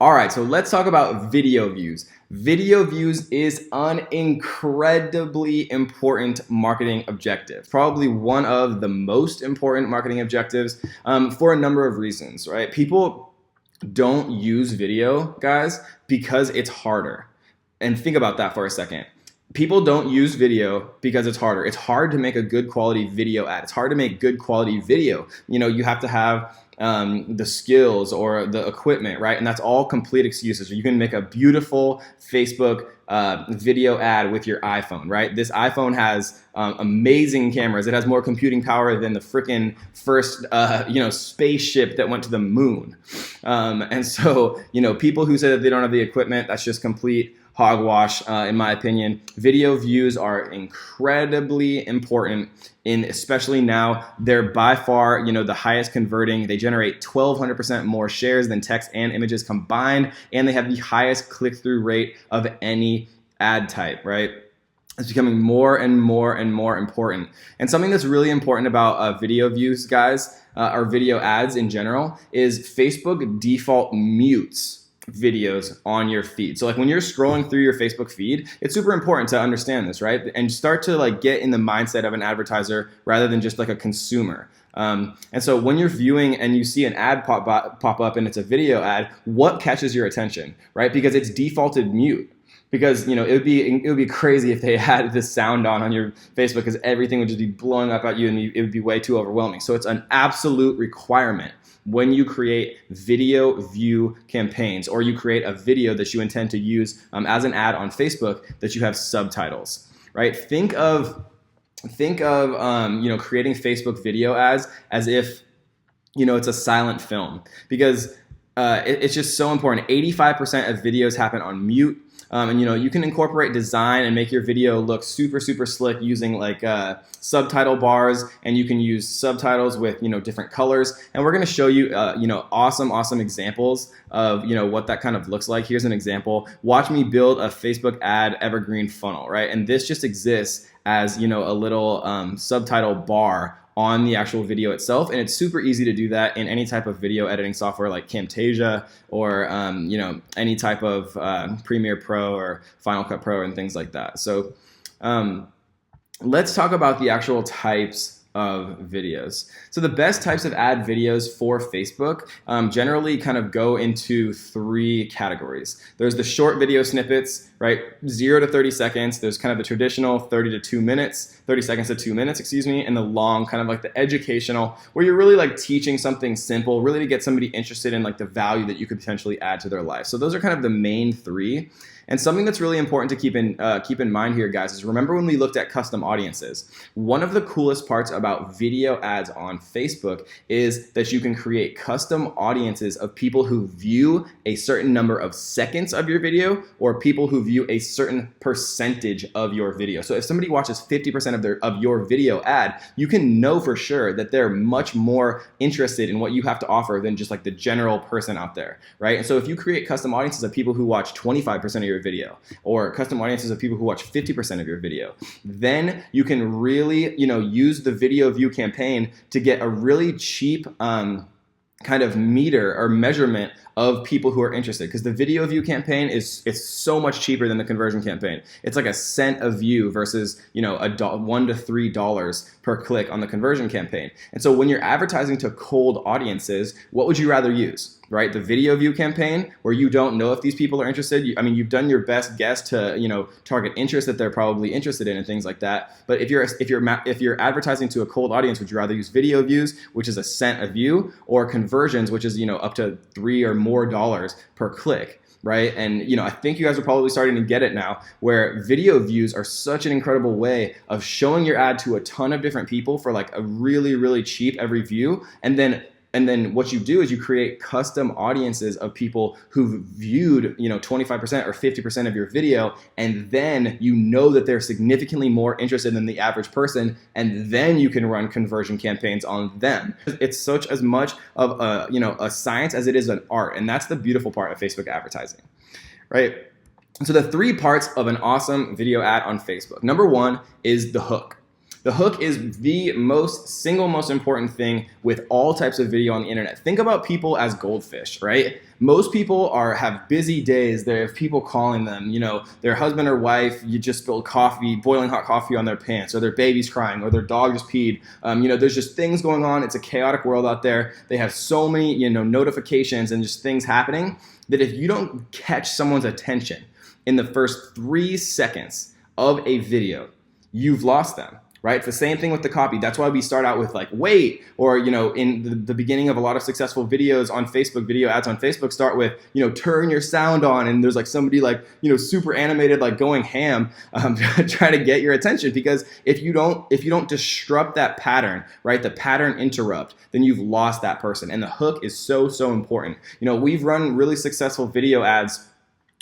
All right, so let's talk about video views. Video views is an incredibly important marketing objective, probably one of the most important marketing objectives for a number of reasons, right? People don't use video, guys, because it's harder. And think about that for a second. People don't use video because it's harder. It's hard to make a good quality video ad. It's hard to make good quality video. You have to have the skills or the equipment, right? And that's all complete excuses. You can make a beautiful Facebook video ad with your iPhone, right? This iPhone has amazing cameras. It has more computing power than the freaking first, spaceship that went to the moon. And so, people who say that they don't have the equipment, that's just complete hogwash, in my opinion. Video views are incredibly important, especially now. They're by far, the highest converting. They generate 1,200% more shares than text and images combined, and they have the highest click-through rate of any ad type, right? It's becoming more and more and more important. And something that's really important about video views, guys, or video ads in general, is Facebook default mutes videos on your feed. So like when you're scrolling through your Facebook feed, it's super important to understand this, right? And start to get in the mindset of an advertiser rather than just like a consumer. And so when you're viewing and you see an ad pop up and it's a video ad, what catches your attention, right? Because it's defaulted mute. Because it would be crazy if they had this sound on your Facebook, because everything would just be blowing up at you and it would be way too overwhelming. So it's an absolute requirement when you create video view campaigns, or you create a video that you intend to use as an ad on Facebook, that you have subtitles, right? Think of creating Facebook video ads as if it's a silent film, because it's just so important. 85% of videos happen on mute. And you can incorporate design and make your video look super, super slick using subtitle bars, and you can use subtitles with different colors. And we're going to show you awesome examples of what that kind of looks like. Here's an example. Watch me build a Facebook ad evergreen funnel, right? And this just exists as a little subtitle bar on the actual video itself, and it's super easy to do that in any type of video editing software like Camtasia or any type of Premiere Pro or Final Cut Pro and things like that. So let's talk about the actual types of videos. So the best types of ad videos for Facebook generally kind of go into three categories. There's the short video snippets, right? 0 to 30 seconds. There's kind of the traditional 30 seconds to 2 minutes, excuse me, and the long, kind of like the educational, where you're really teaching something simple, really to get somebody interested in the value that you could potentially add to their life. So those are kind of the main three. And something that's really important to keep in mind here, guys, is remember when we looked at custom audiences, one of the coolest parts about video ads on Facebook is that you can create custom audiences of people who view a certain number of seconds of your video, or people who view a certain percentage of your video. So if somebody watches 50% of your video ad, you can know for sure that they're much more interested in what you have to offer than just the general person out there, right? And so if you create custom audiences of people who watch 25% of your video, or custom audiences of people who watch 50% of your video, then you can really use the video view campaign to get a really cheap kind of meter or measurement of people who are interested, because the video view campaign is so much cheaper than the conversion campaign. It's like a cent a view versus $1 to $3 per click on the conversion campaign. And so when you're advertising to cold audiences, what would you rather use, right? The video view campaign, where you don't know if these people are interested. You've done your best guess to target interest that they're probably interested in and things like that. But if you're advertising to a cold audience, would you rather use video views, which is a cent a view, or conversions, which is up to $3 or more per click? Right? And I think you guys are probably starting to get it now, where video views are such an incredible way of showing your ad to a ton of different people for a really, really cheap every view. And then what you do is you create custom audiences of people who viewed 25% or 50% of your video, and then that they're significantly more interested than the average person, and then you can run conversion campaigns on them. It's such as much of a science as it is an art, and that's the beautiful part of Facebook advertising, right? So the three parts of an awesome video ad on Facebook. Number one is the hook. The hook is the single most important thing with all types of video on the internet. Think about people as goldfish, right? Most people have busy days. They have people calling them, their husband or wife, you just spilled coffee, boiling hot coffee on their pants, or their baby's crying, or their dog just peed. There's just things going on. It's a chaotic world out there. They have so many, notifications and just things happening that if you don't catch someone's attention in the first 3 seconds of a video, you've lost them. Right? It's the same thing with the copy. That's why we start out with like, wait, or, in the beginning of a lot of successful videos on Facebook, video ads on Facebook start with, turn your sound on. And there's like somebody like, super animated, like going ham, trying to get your attention. Because if you don't disrupt that pattern, right? The pattern interrupt, then you've lost that person. And the hook is so, so important. We've run really successful video ads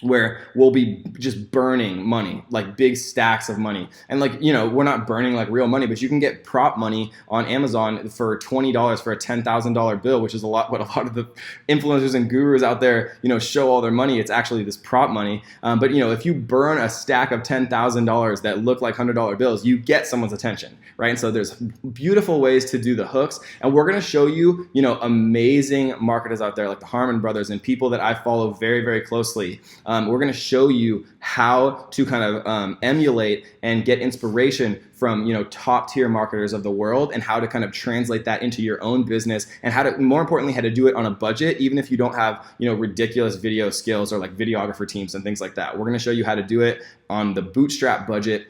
where we'll be just burning money, like big stacks of money. And we're not burning like real money, but you can get prop money on Amazon for $20 for a $10,000 bill, which is what a lot of the influencers and gurus out there, show all their money. It's actually this prop money. But if you burn a stack of $10,000 that look like $100 bills, you get someone's attention, right? And so there's beautiful ways to do the hooks. And we're going to show you, amazing marketers out there like the Harmon brothers and people that I follow very, very closely. We're going to show you how to kind of emulate and get inspiration from top tier marketers of the world, and how to kind of translate that into your own business, and more importantly, how to do it on a budget, even if you don't have ridiculous video skills or like videographer teams and things like that. We're going to show you how to do it on the bootstrap budget,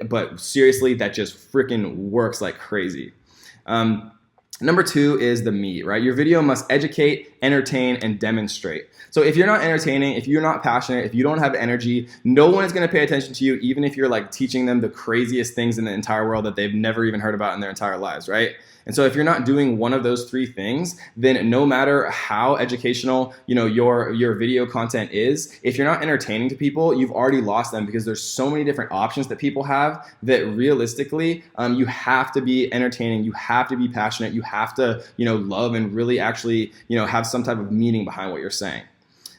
but seriously, that just freaking works like crazy. Number 2 is the meat, right? Your video must educate, entertain, and demonstrate. So if you're not entertaining, if you're not passionate, if you don't have energy, no one is going to pay attention to you, even if you're like teaching them the craziest things in the entire world that they've never even heard about in their entire lives, right? And so if you're not doing one of those 3 things, then no matter how educational, your video content is, if you're not entertaining to people, you've already lost them, because there's so many different options that people have that realistically, you have to be entertaining, you have to be passionate, you have to, love and really actually, have some type of meaning behind what you're saying.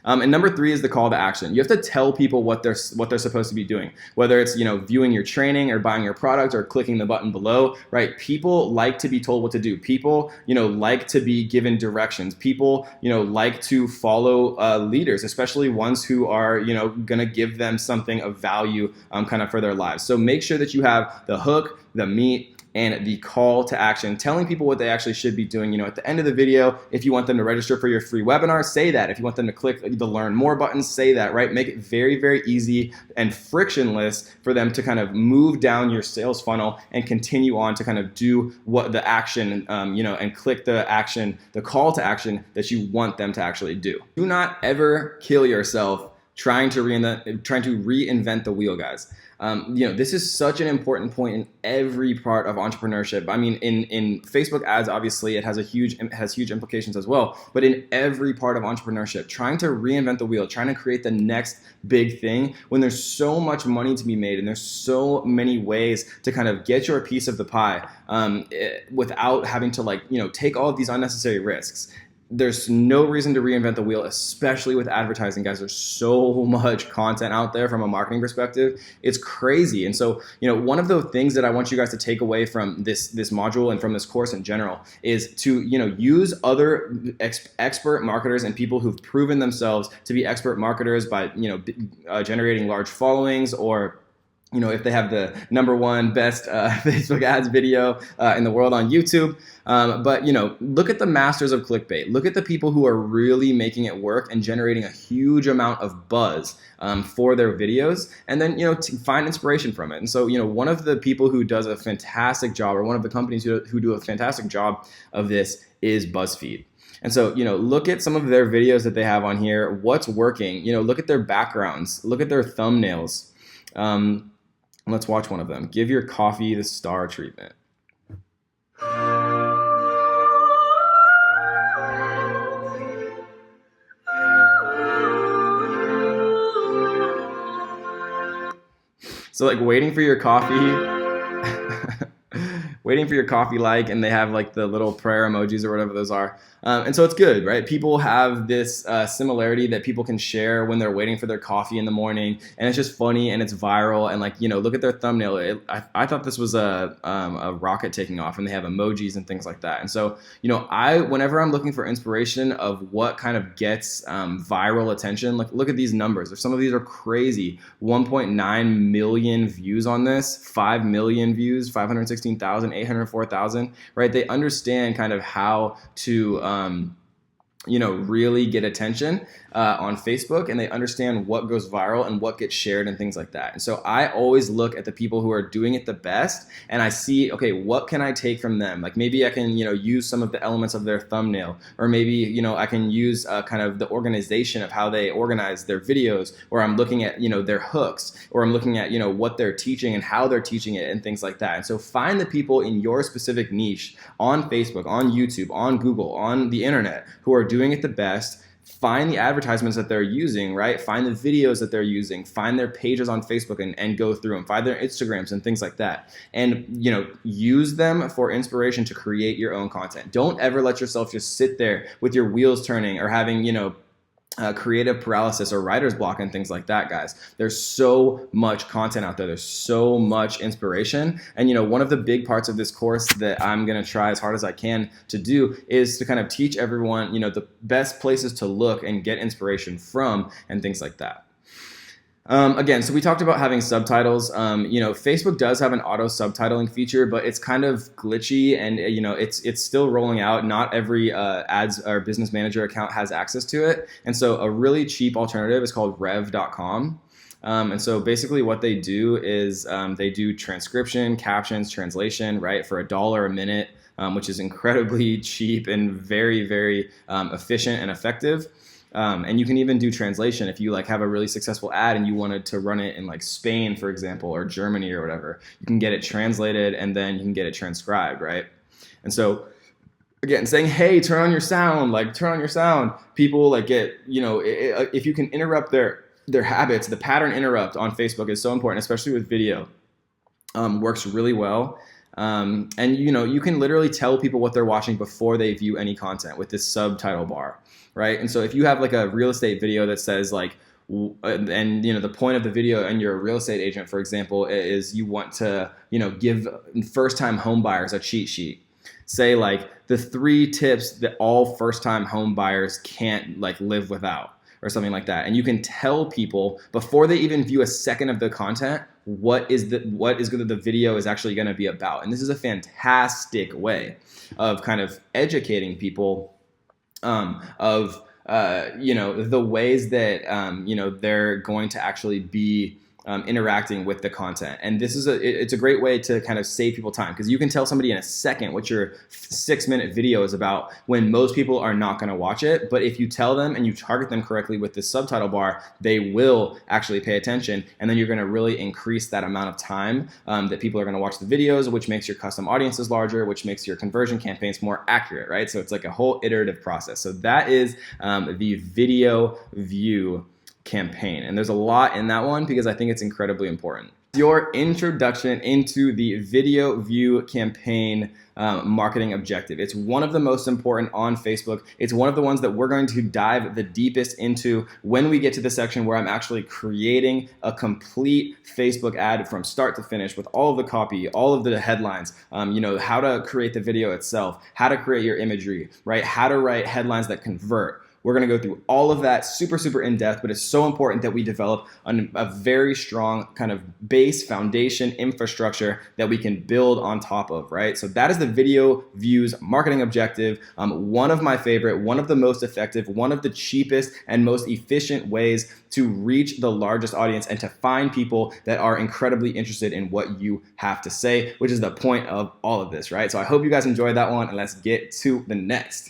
And number 3 is the call to action. You have to tell people what they're supposed to be doing, whether it's viewing your training or buying your product or clicking the button below, right? People like to be told what to do. People like to be given directions. People like to follow leaders, especially ones who are gonna give them something of value kind of for their lives. So make sure that you have the hook, the meat, and the call to action, telling people what they actually should be doing. At the end of the video, if you want them to register for your free webinar, say that. If you want them to click the learn more button, say that, right? Make it very, very easy and frictionless for them to kind of move down your sales funnel and continue on to kind of do what the action, and click the action, the call to action that you want them to actually do. Do not ever kill yourself trying to reinvent the wheel, guys. This is such an important point in every part of entrepreneurship. I mean, in Facebook ads, obviously, it has huge implications as well. But in every part of entrepreneurship, trying to reinvent the wheel, trying to create the next big thing, when there's so much money to be made and there's so many ways to kind of get your piece of the pie, without having to take all of these unnecessary risks. There's no reason to reinvent the wheel, especially with advertising, guys. There's so much content out there from a marketing perspective. It's crazy. And so, one of the things that I want you guys to take away from this module and from this course in general is to, use other expert marketers and people who've proven themselves to be expert marketers by, generating large followings, or if they have the #1 best Facebook ads video in the world on YouTube. But look at the masters of clickbait. Look at the people who are really making it work and generating a huge amount of buzz for their videos, and then to find inspiration from it. And so one of the people who does a fantastic job, or one of the companies who do a fantastic job of this, is BuzzFeed. And so, look at some of their videos that they have on here. What's working? Look at their backgrounds. Look at their thumbnails. Let's watch one of them. Give your coffee the star treatment. So waiting for your coffee. waiting for your coffee like, and they have like the little prayer emojis or whatever those are. And so it's good, right? People have this similarity that people can share when they're waiting for their coffee in the morning, and it's just funny and it's viral. And like, you know, look at their thumbnail. I thought this was a rocket taking off, and they have emojis and things like that. And so, you know, whenever I'm looking for inspiration of what kind of gets viral attention, like look at these numbers. Some of these are crazy. 1.9 million views on this, 5 million views, 516,000, 804,000, right? They understand kind of how to you know, really get attention on Facebook, and they understand what goes viral and what gets shared and things like that. And so I always look at the people who are doing it the best, and I see, okay, what can I take from them? Like maybe I can, you know, use some of the elements of their thumbnail, or maybe, you know, I can use kind of the organization of how they organize their videos, or I'm looking at, you know, their hooks, or I'm looking at, you know, what they're teaching and how they're teaching it and things like that. And so find the people in your specific niche on Facebook, on YouTube, on Google, on the internet who are doing it the best. Find the advertisements that they're using, right? Find the videos that they're using, find their pages on Facebook and go through them, find their Instagrams and things like that. And, you know, use them for inspiration to create your own content. Don't ever let yourself just sit there with your wheels turning or having, you know, creative paralysis or writer's block and things like that, guys. There's so much content out there. There's so much inspiration. And, you know, one of the big parts of this course that I'm going to try as hard as I can to do is to kind of teach everyone, you know, the best places to look and get inspiration from and things like that. Again, so we talked about having subtitles. You know, Facebook does have an auto subtitling feature, but it's kind of glitchy, and you know, it's still rolling out. Not every ads or business manager account has access to it, and so a really cheap alternative is called rev.com. And so basically what they do is they do transcription, captions, translation, right, for $1 a minute, which is incredibly cheap and very, very efficient and effective. And you can even do translation if you like have a really successful ad and you wanted to run it in like Spain, for example, or Germany or whatever. You can get it translated and then you can get it transcribed, right? And so again, saying, hey, turn on your sound, like turn on your sound. People like get, you know, if you can interrupt their habits, the pattern interrupt on Facebook is so important, especially with video. Works really well. And you know, you can literally tell people what they're watching before they view any content with this subtitle bar, right? And so if you have like a real estate video that says like, and you know, the point of the video, and you're a real estate agent, for example, is you want to, you know, give first-time home buyers a cheat sheet. Say like the 3 tips that all first-time home buyers can't like live without, or something like that. And you can tell people before they even view a second of the content what the video is actually going to be about. And this is a fantastic way of kind of educating people of you know, the ways that you know, they're going to actually be interacting with the content. And this is it's a great way to kind of save people time, because you can tell somebody in a second what your 6-minute video is about when most people are not going to watch it. But if you tell them and you target them correctly with this subtitle bar, they will actually pay attention, and then you're going to really increase that amount of time that people are going to watch the videos, which makes your custom audiences larger, which makes your conversion campaigns more accurate, right? So it's like a whole iterative process. So that is the video view campaign. And there's a lot in that one because I think it's incredibly important. Your introduction into the video view campaign marketing objective. It's one of the most important on Facebook. It's one of the ones that we're going to dive the deepest into when we get to the section where I'm actually creating a complete Facebook ad from start to finish with all of the copy, all of the headlines, you know, how to create the video itself, how to create your imagery, right? How to write headlines that convert. We're going to go through all of that super, super in depth, but it's so important that we develop a very strong kind of base foundation infrastructure that we can build on top of, right? So that is the video views marketing objective. One of my favorite, one of the most effective, one of the cheapest and most efficient ways to reach the largest audience and to find people that are incredibly interested in what you have to say, which is the point of all of this, right? So I hope you guys enjoyed that one, and let's get to the next.